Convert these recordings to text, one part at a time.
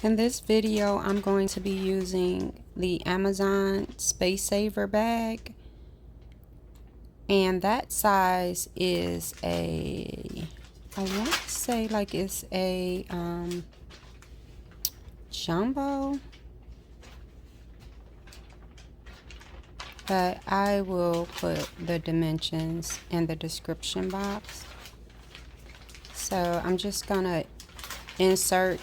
In this video, I'm going to be using the Amazon Space Saver bag, and that size is I want to say like it's a jumbo, but I will put the dimensions in the description box. So I'm just gonna insert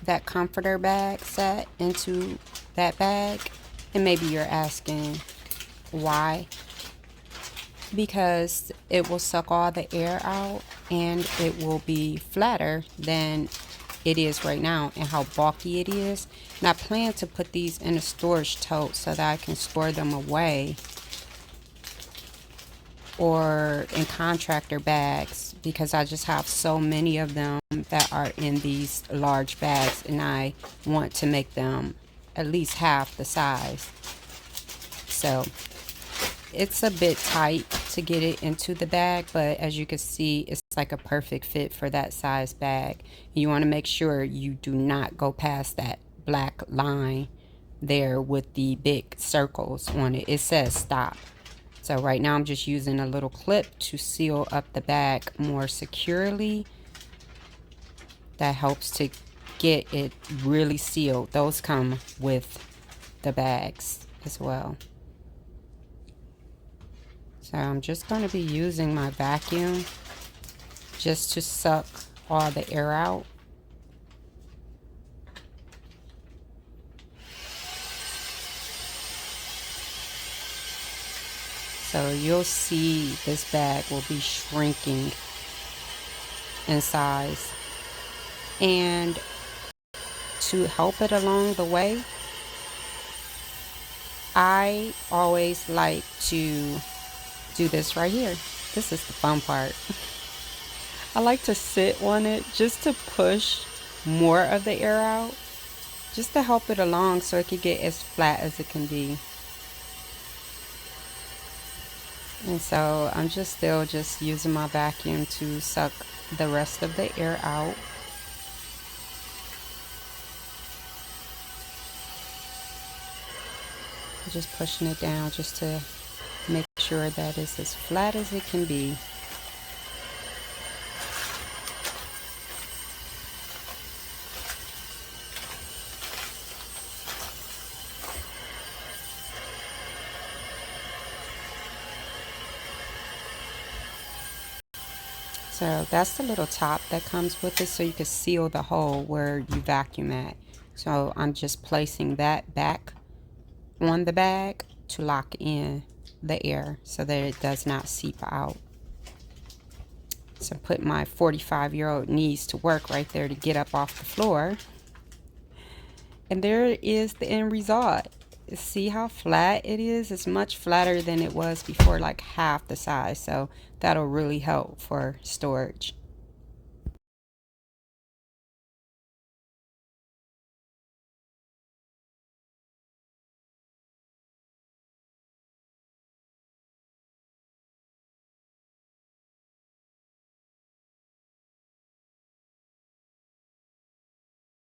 that comforter bag set into that bag, and maybe you're asking why. Because it will suck all the air out and it will be flatter than it is right now and how bulky it is. And I plan to put these in a storage tote so that I can store them away, or in contractor bags, because I just have so many of them that are in these large bags and I want to make them at least half the size. So it's a bit tight to get it into the bag, but as you can see, it's like a perfect fit for that size bag. You want to make sure you do not go past that black line there with the big circles on it. It says stop. So right now I'm just using a little clip to seal up the bag more securely. That helps to get it really sealed. Those come with the bags as well. So I'm just going to be using my vacuum just to suck all the air out. So you'll see this bag will be shrinking in size. And to help it along the way, I always like to do this right here. This is the fun part. I like to sit on it just to push more of the air out, just to help it along so it can get as flat as it can be. And so I'm still just using my vacuum to suck the rest of the air out. Just pushing it down just to make sure that it's as flat as it can be. So that's the little top that comes with it, so you can seal the hole where you vacuum at. So I'm just placing that back on the bag to lock in the air so that it does not seep out. So put my 45-year-old knees to work right there to get up off the floor. And there is the end result. See how flat it is? It's much flatter than it was before, like half the size. So that'll really help for storage.